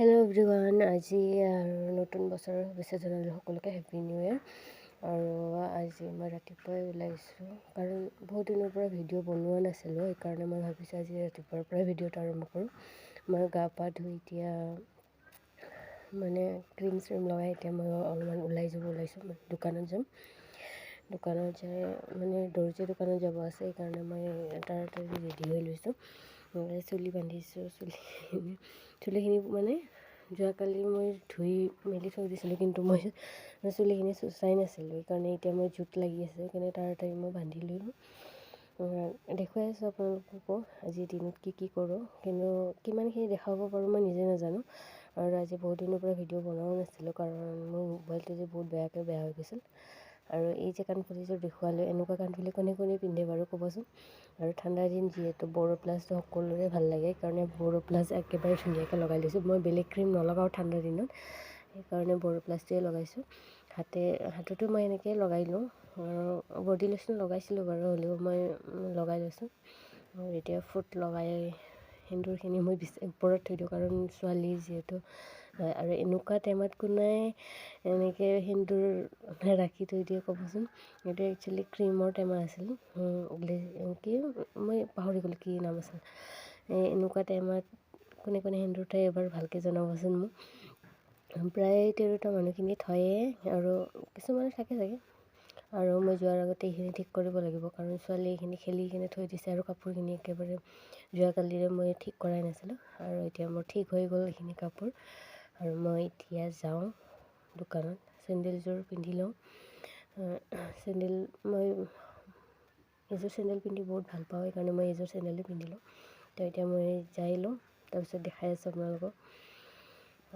Hello' everyone, আজি নতুন বছৰৰ শুভেচ্ছা জনালোঁ সকলোকে। Happy new year. আৰু আজি মই ৰাতিপুৱাই ওলাইছোঁ কাৰণ বহুত দিনৰ পৰা ভিডিঅ' বনোৱা নাছিলোঁ, সেইকাৰণে মই ভাবিছোঁ আজি ৰাতিপুৱাৰ পৰাই ভিডিঅ'টো আৰম্ভ কৰোঁ। মই গা পা ধুই এতিয়া মানে ক্ৰীম চ্ৰীম লগাই এতিয়া মই অলপমান ওলাই যাব ওলাইছোঁ, দোকানত যাম। দোকানত যাই মানে দৰ্জী দোকানত যাব আছে, সেইকাৰণে মই তাড়াতাড়ি ৰেডি হৈ লৈছোঁ। চুলি বান্ধিছোঁ, চুলিখিনি মানে যোৱাকালি মই ধুই মেলি থৈ দিছিলোঁ, কিন্তু মই চুলিখিনি চুচাই নাছিলোঁ, সেইকাৰণে এতিয়া মই জোঁট লাগি আছে, সেইকাৰণে তাড়াতাড়ি মই বান্ধি ল'লোঁ। দেখুৱাই আছোঁ আপোনালোককো আজিৰ দিনত কি কৰোঁ, কিন্তু কিমানখিনি দেখাব পাৰোঁ মই নিজে নাজানো। আৰু আজি বহুত দিনৰ পৰা ভিডিঅ' বনোৱাও নাছিলোঁ কাৰণ মোৰ মোবাইলটো যে বহুত বেয়াকৈ বেয়া হৈ গৈছিল। আৰু এই যে কাণফুলিযোৰ দেখুৱালোঁ, এনেকুৱা কাণফুলি কোনে পিন্ধে বাৰু ক'বচোন। আৰু ঠাণ্ডাৰ দিন যিহেতু বড়োপ্লাছটো সকলোৰে ভাল লাগে, সেইকাৰণে বড়োপ্লাছ একেবাৰে ধুনীয়াকৈ লগাই লৈছোঁ। মই বেলেগ ক্ৰীম নলগাওঁ ঠাণ্ডাৰ দিনত, সেইকাৰণে বড়োপ্লাছটোৱে লগাইছোঁ। হাততো মই এনেকৈ লগাই লওঁ। আৰু বডি লোচন লগাইছিলোঁ বাৰু, হ'লেও মই লগাই লৈছোঁ। আৰু এতিয়া ফুট লগাই সেন্দুৰখিনি মই ওপৰত থৈ দিওঁ কাৰণ ছোৱালী যিহেতু। আৰু এনেকুৱা টাইমত কোনে এনেকৈ সেন্দুৰ ৰাখি থৈ দিয়ে ক'বচোন। এইটো একচুৱেলি ক্ৰীমৰ টেমা আছিল, কি মই পাহৰি গ'লোঁ কি নাম আছিল। এনেকুৱা টাইমত কোনে সেন্দুৰ থয় এবাৰ ভালকৈ জনাবচোন মোক। প্ৰায় 13টা মানুহখিনি থয়ে, আৰু কিছুমানে থাকে চাগে। আৰু মই যোৱাৰ আগতে এইখিনি ঠিক কৰিব লাগিব কাৰণ ছোৱালী এইখিনি খেলি কিনে থৈ দিছে, আৰু কাপোৰখিনি একেবাৰে যোৱাকালিৰে মই ঠিক কৰাই নাছিলোঁ। আৰু এতিয়া মোৰ ঠিক হৈ গ'ল এইখিনি কাপোৰ। আৰু মই এতিয়া যাওঁ দোকানত, চেণ্ডেলযোৰ পিন্ধি লওঁ। চেণ্ডেল মই এইযোৰ চেণ্ডেল পিন্ধি বহুত ভাল পাওঁ, সেইকাৰণে মই এইযোৰ চেণ্ডেলে পিন্ধি লওঁ। তো এতিয়া মই যাই লওঁ, তাৰপিছত দেখাই আছোঁ আপোনালোকক।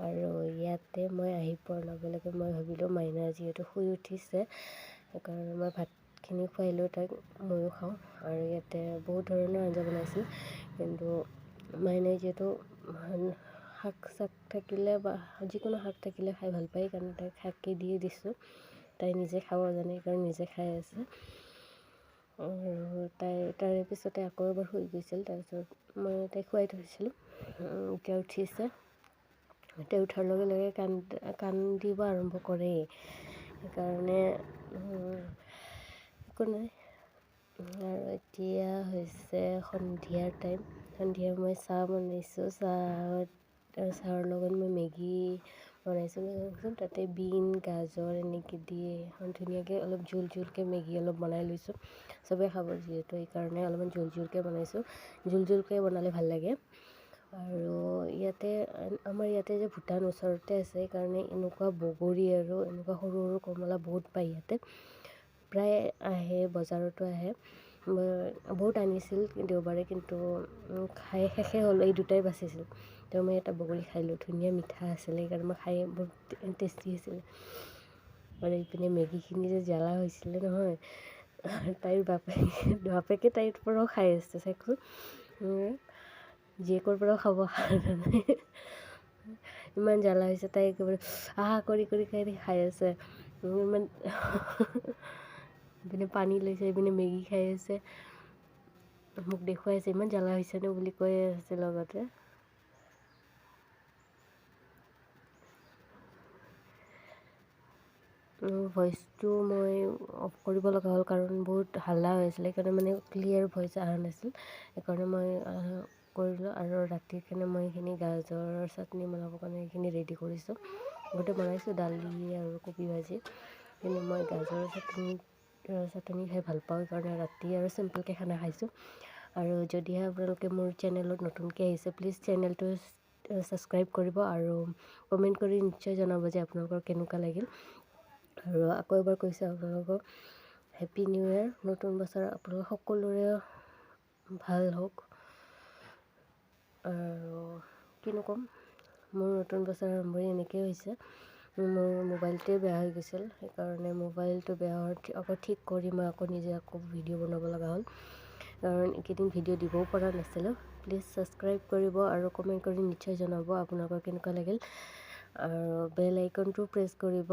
আৰু ইয়াতে মই আহি পোৱাৰ লগে লগে মই ভাবিলোঁ মাইনা যিহেতু শুই উঠিছে, সেইকাৰণে মই ভাতখিনি খুৱাই লৈ তাইক ময়ো খাওঁ। আৰু ইয়াতে বহুত ধৰণৰ আঞ্জা বনাইছিল, কিন্তু মাইনাই যিহেতু শাক চাক থাকিলে বা যিকোনো শাক থাকিলে খাই ভাল পায়, সেইকাৰণে তাইক শাকেই দি দিছোঁ। তাই নিজে খাব জানে, সেইকাৰণে নিজে খাই আছে। আৰু তাৰে পিছতে আকৌ এবাৰ শুই গৈছিল, তাৰপিছত মই তাইক খুৱাই থৈছিলোঁ। এতিয়া উঠিছে, এতিয়া উঠাৰ লগে লগে কান্দিব আৰম্ভ কৰেই, সেইকাৰণে একো নাই। আৰু এতিয়া হৈছে সন্ধিয়াৰ টাইম। সন্ধিয়া মই চাহ বনাইছোঁ, চাহৰ লগত মই মেগী বনাইছোঁ। তাতে বিন গাজৰ এনেকৈ দিয়ে ধুনীয়াকৈ অলপ জোলকৈ মেগী অলপ বনাই লৈছোঁ। চবেই খাব যিহেতু, সেইকাৰণে অলপমান জোলকৈ বনাইছোঁ। জোলকৈ বনালে ভাল লাগে। আৰু আমাৰ ইয়াতে যে ভূটান ওচৰতে আছে, সেইকাৰণে এনেকুৱা বগৰী আৰু এনেকুৱা সৰু সৰু কমলা বহুত পায় ইয়াতে। প্ৰায় আহে, বজাৰতো আহে। বহুত আনিছিল দেওবাৰে, কিন্তু খাই শেষে হ'ল, এই দুটাই বাচিছিল। তো মই এটা বগৰী খালোঁ, ধুনীয়া মিঠা আছিলে, সেইকাৰণে মই খাই বহুত টেষ্টি হৈছিলে। আৰু এইপিনে মেগীখিনি যে জ্বালা হৈছিলে নহয়, তাইৰ বাপেকে তাইৰ পৰাও খাই আছে চাওকচোন। জীয়েকৰ পৰাও খাব ইমান জ্বালা হৈছে, তাই একেবাৰে কৰি খাই আছে। ইমান ইপিনে পানী লৈছে, এইপিনে মেগী খাই আছে, মোক দেখুৱাই আছে ইমান জ্বালা হৈছেনে বুলি কৈ আছে লগতে। ভইচটো মই অফ কৰিব লগা হ'ল কাৰণ বহুত হাল্লা হৈ আছিলে, সেইকাৰণে মানে ক্লিয়াৰ ভইচ অহা নাছিল, সেইকাৰণে মই কৰিলোঁ। আৰু ৰাতিৰ কাৰণে মই এইখিনি গাজৰৰ চাটনি বনাবৰ কাৰণে এইখিনি ৰেডি কৰিছোঁ। গোটেই বনাইছোঁ দালি আৰু কবি ভাজি, কিন্তু মই গাজৰৰ চাটনি খাই ভাল পাওঁ, সেইকাৰণে ৰাতি আৰু চিম্পলকৈ খানা খাইছোঁ। আৰু যদিহে আপোনালোকে মোৰ চেনেলত নতুনকৈ আহিছে, প্লিজ চেনেলটো ছাবস্ক্ৰাইব কৰিব আৰু কমেণ্ট কৰি নিশ্চয় জনাব যে আপোনালোকৰ কেনেকুৱা লাগিল। আৰু আকৌ এবাৰ কৈছোঁ আপোনালোকক হেপী নিউ ইয়েৰ। নতুন বছৰ আপোনালোক সকলোৰে ভাল হওক। আৰু কিনো ক'ম, মোৰ নতুন বছৰ আৰম্ভণি এনেকেই হৈছে। মোৰ মোবাইলটোৱে বেয়া হৈ গৈছিল, সেইকাৰণে মোবাইলটো বেয়া হোৱাৰ আকৌ ঠিক কৰি মই নিজে ভিডিঅ' বনাব লগা হ'ল, কাৰণ এইকেইদিন ভিডিঅ' দিবও পৰা নাছিলোঁ। প্লিজ ছাবস্ক্ৰাইব কৰিব আৰু কমেণ্ট কৰি নিশ্চয় জনাব আপোনালোকৰ কেনেকুৱা লাগিল। আৰু বেল আইকনটো প্ৰেছ কৰিব